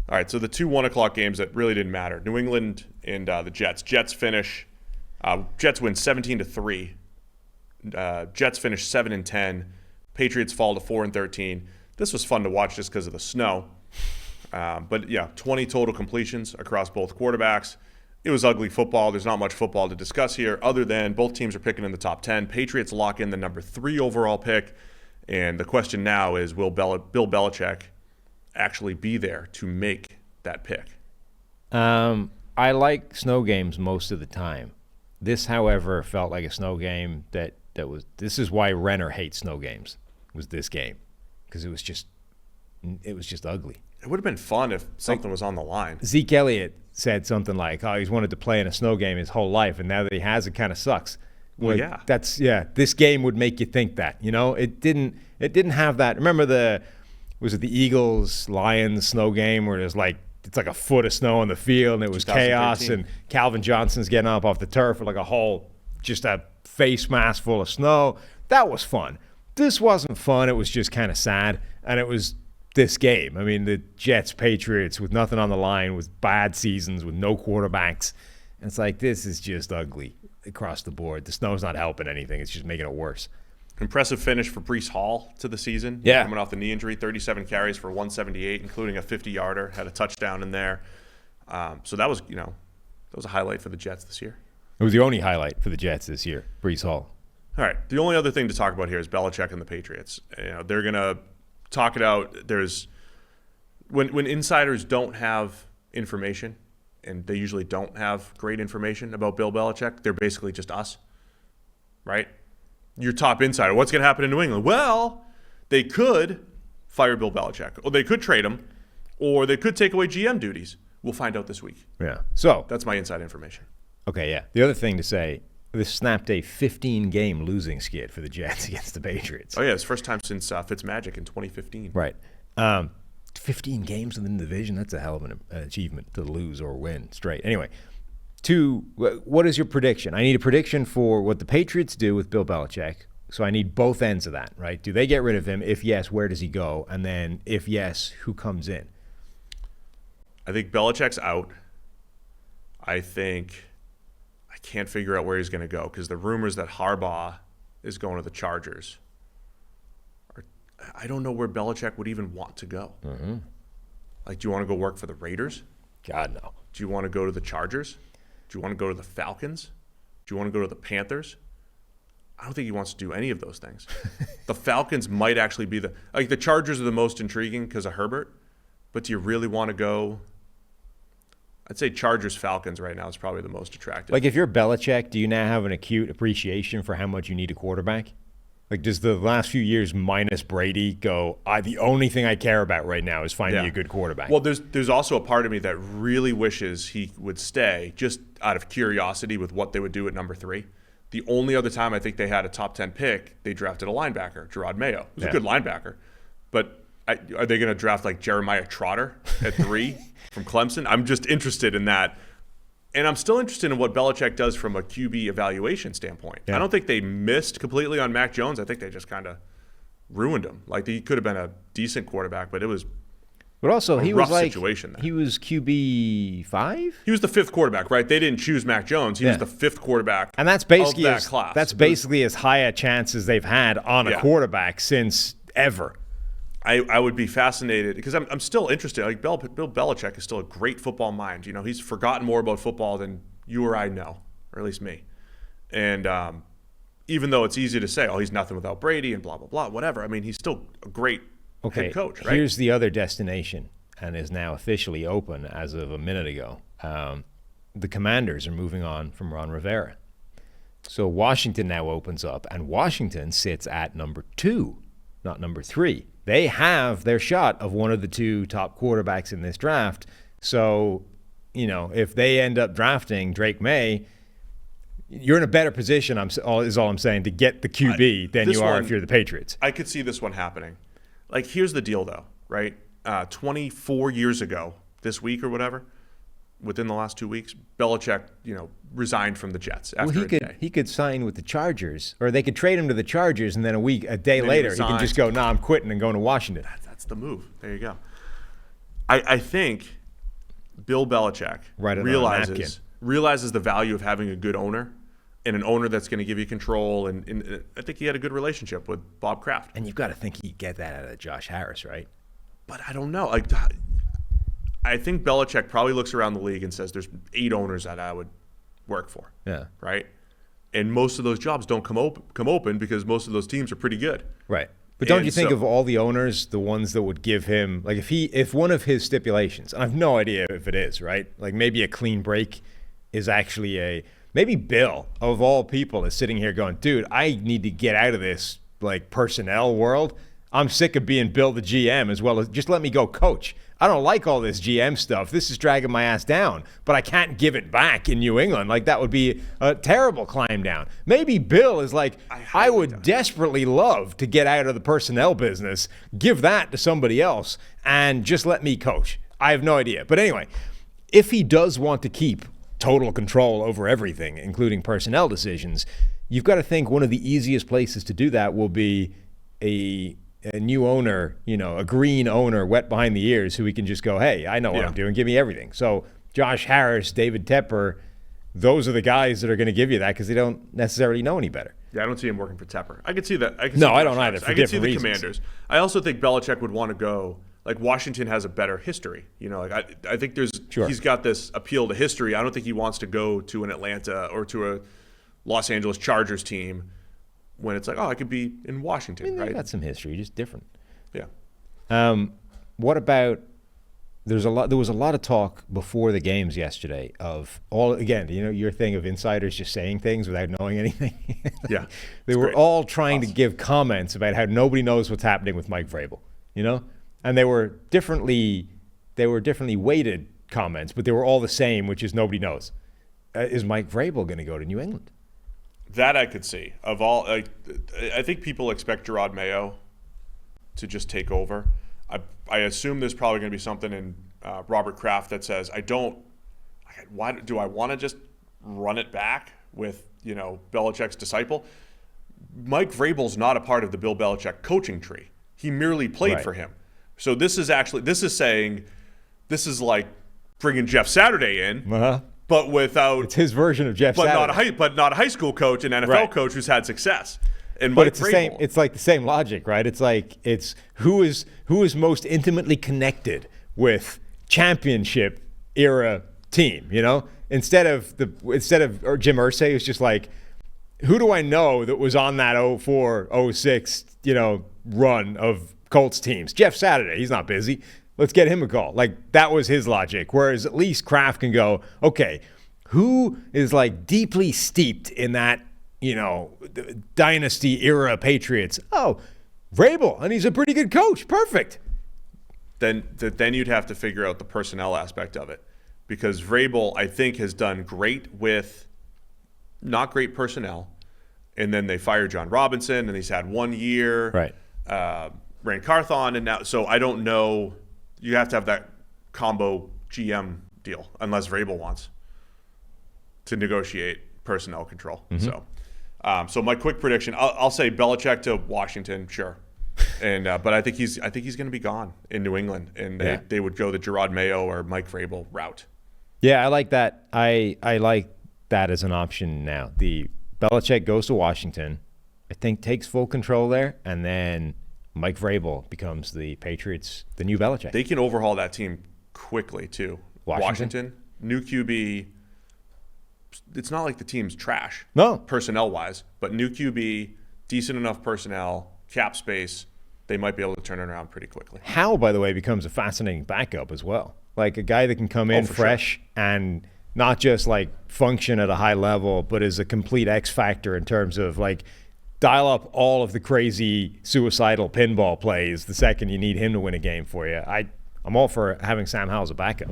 All right, so the two 1 o'clock games that really didn't matter. New England and the Jets. Jets win 17-3. Jets finish 7-10. Patriots fall to 4-13. This was fun to watch just because of the snow. But yeah, 20 total completions across both quarterbacks. It was ugly football. There's not much football to discuss here other than both teams are picking in the top 10. Patriots lock in the number 3 overall pick. And the question now is, will Bill Belichick actually be there to make that pick? I like snow games most of the time. This, however, felt like a snow game this is why Renner hates snow games, was this game. Because it was just ugly. It would have been fun if something was on the line. Zeke Elliott said something like, he's wanted to play in a snow game his whole life, and now that he has, it kind of sucks. Well, yeah. This game would make you think that. It didn't have that. Remember the Eagles-Lions snow game where it's like a foot of snow on the field and it was chaos, and Calvin Johnson's getting up off the turf with just a face mask full of snow. That was fun. This wasn't fun. It was just kind of sad, and it was this game. I mean, the Jets, Patriots with nothing on the line, with bad seasons, with no quarterbacks. And it's like, this is just ugly across the board. The snow's not helping anything. It's just making it worse. Impressive finish for Breece Hall to the season. Yeah. Coming off the knee injury, 37 carries for 178, including a 50-yarder. Had a touchdown in there. So that was a highlight for the Jets this year. It was the only highlight for the Jets this year, Breece Hall. All right. The only other thing to talk about here is Belichick and the Patriots. They're going to talk it out. There's when insiders don't have information, and they usually don't have great information about Bill Belichick, they're basically just us, right? Your top insider, what's going to happen in New England? Well, they could fire Bill Belichick, or they could trade him, or they could take away GM duties. We'll find out this week. Yeah. So that's my inside information. Okay, yeah. The other thing to say, this snapped a 15-game losing skid for the Jets against the Patriots. Oh, yeah. It's the first time since Fitzmagic in 2015. Right. 15 games within the division, that's a hell of an achievement to lose or win straight. Anyway, what is your prediction? I need a prediction for what the Patriots do with Bill Belichick. So I need both ends of that, right? Do they get rid of him? If yes, where does he go? And then if yes, who comes in? I think Belichick's out. I can't figure out where he's going to go because the rumors that Harbaugh is going to the Chargers I don't know where Belichick would even want to go. Mm-hmm. Like, do you want to go work for the Raiders? God, no. Do you want to go to the Chargers? Do you want to go to the Falcons? Do you want to go to the Panthers? I don't think he wants to do any of those things. The Falcons might actually be the Chargers are the most intriguing because of Herbert, but do you really want to go? I'd say Chargers-Falcons right now is probably the most attractive. Like, if you're Belichick, do you now have an acute appreciation for how much you need a quarterback? Like, does the last few years minus Brady go, the only thing I care about right now is finding a good quarterback? Well, there's also a part of me that really wishes he would stay just out of curiosity with what they would do at number 3. The only other time I think they had a top 10 pick, they drafted a linebacker, Gerard Mayo. He was a good linebacker. But are they going to draft like Jeremiah Trotter at 3 from Clemson? I'm just interested in that. And I'm still interested in what Belichick does from a QB evaluation standpoint. Yeah. I don't think they missed completely on Mac Jones. I think they just kind of ruined him. Like, he could have been a decent quarterback, but it was he rough was like, situation there. He was QB 5? He was the 5th quarterback, right? They didn't choose Mac Jones. He was the 5th quarterback and that's basically of that class. That's basically as high a chance as they've had on a quarterback since ever. I would be fascinated because I'm still interested. Like, Bill Belichick is still a great football mind. You know, he's forgotten more about football than you or I know, or at least me. And even though it's easy to say, he's nothing without Brady and blah, blah, blah, whatever. I mean, he's still a great head coach, right? Here's the other destination, and is now officially open as of a minute ago. The Commanders are moving on from Ron Rivera. So Washington now opens up, and Washington sits at number 2, not number 3. They have their shot of one of the 2 top quarterbacks in this draft. So, if they end up drafting Drake May, you're in a better position, is all I'm saying, to get the QB than you are if you're the Patriots. I could see this one happening. Like, here's the deal, though, right? 24 years ago, this week or whatever, within the last 2 weeks, Belichick, resigned from the Jets after a day. He could sign with the Chargers, or they could trade him to the Chargers, and then a day later, he can just go, I'm quitting and going to Washington. That's the move. There you go. I think Bill Belichick Write it on a napkin. realizes the value of having a good owner and an owner that's going to give you control. And I think he had a good relationship with Bob Kraft. And you've got to think he'd get that out of Josh Harris, right? But I don't know. I think Belichick probably looks around the league and says there's 8 owners that I would work for. Yeah. Right? And most of those jobs don't come open because most of those teams are pretty good. Right. But don't And you think so- of all the owners, the ones that would give him, like if one of his stipulations, and I have no idea if it is, right? Like maybe a clean break is actually maybe Bill of all people is sitting here going, dude, I need to get out of this like personnel world. I'm sick of being Bill the GM as well as just let me go coach. I don't like all this GM stuff. This is dragging my ass down, but I can't give it back in New England. Like that would be a terrible climb down. Maybe Bill is like, I would desperately love to get out of the personnel business, give that to somebody else, and just let me coach. I have no idea. But anyway, if he does want to keep total control over everything, including personnel decisions, you've got to think one of the easiest places to do that will be a new owner, a green owner, wet behind the ears, who we can just go, hey, I know what I'm doing. Give me everything. So Josh Harris, David Tepper, those are the guys that are going to give you that because they don't necessarily know any better. Yeah, I don't see him working for Tepper. I could see that. I don't either. I could see the Commanders. I also think Belichick would want to go. Like Washington has a better history. I think he's got this appeal to history. I don't think he wants to go to an Atlanta or to a Los Angeles Chargers team when it's like, I could be in Washington, I mean, right? They've got some history, just different. Yeah. What about? There was a lot of talk before the games yesterday of your thing of insiders just saying things without knowing anything. Yeah, they were all trying to give comments about how nobody knows what's happening with Mike Vrabel. And they were differently weighted comments, but they were all the same, which is nobody knows. Is Mike Vrabel going to go to New England? That I could see. I think people expect Gerard Mayo to just take over. I assume there's probably going to be something in Robert Kraft that says, why do I want to just run it back with Belichick's disciple? Mike Vrabel's not a part of the Bill Belichick coaching tree. He merely played for him. So this is like bringing Jeff Saturday in. But without, it's his version of Jeff Saturday. But not a high school coach, an NFL coach who's had success. And but Mike it's Vrabel, the same. It's like the same logic, right? It's who is most intimately connected with championship era team. Instead of Jim Irsay, who's just like, who do I know that was on that 04, 06, run of Colts teams? Jeff Saturday. He's not busy. Let's get him a call. Like, that was his logic. Whereas at least Kraft can go, okay, who is like deeply steeped in that, dynasty era Patriots? Oh, Vrabel, and he's a pretty good coach. Perfect. Then you'd have to figure out the personnel aspect of it. Because Vrabel, I think, has done great with not great personnel. And then they fired John Robinson, and he's had 1 year. Right. Ran Carthon, and now, so I don't know. You have to have that combo GM deal, unless Vrabel wants to negotiate personnel control. Mm-hmm. So my quick prediction, I'll say Belichick to Washington, sure, and but I think he's going to be gone in New England, and they would go the Gerard Mayo or Mike Vrabel route. Yeah, I like that. I like that as an option now. The Belichick goes to Washington, I think takes full control there, and then Mike Vrabel becomes the Patriots, the new Belichick. They can overhaul that team quickly, too. Washington, new QB. It's not like the team's trash, personnel-wise, but new QB, decent enough personnel, cap space, they might be able to turn it around pretty quickly. Howe, by the way, becomes a fascinating backup as well. Like a guy that can come in fresh and not just like function at a high level, but is a complete X factor in terms of like dial up all of the crazy suicidal pinball plays the second you need him to win a game for you. I'm all for having Sam Howell as a backup.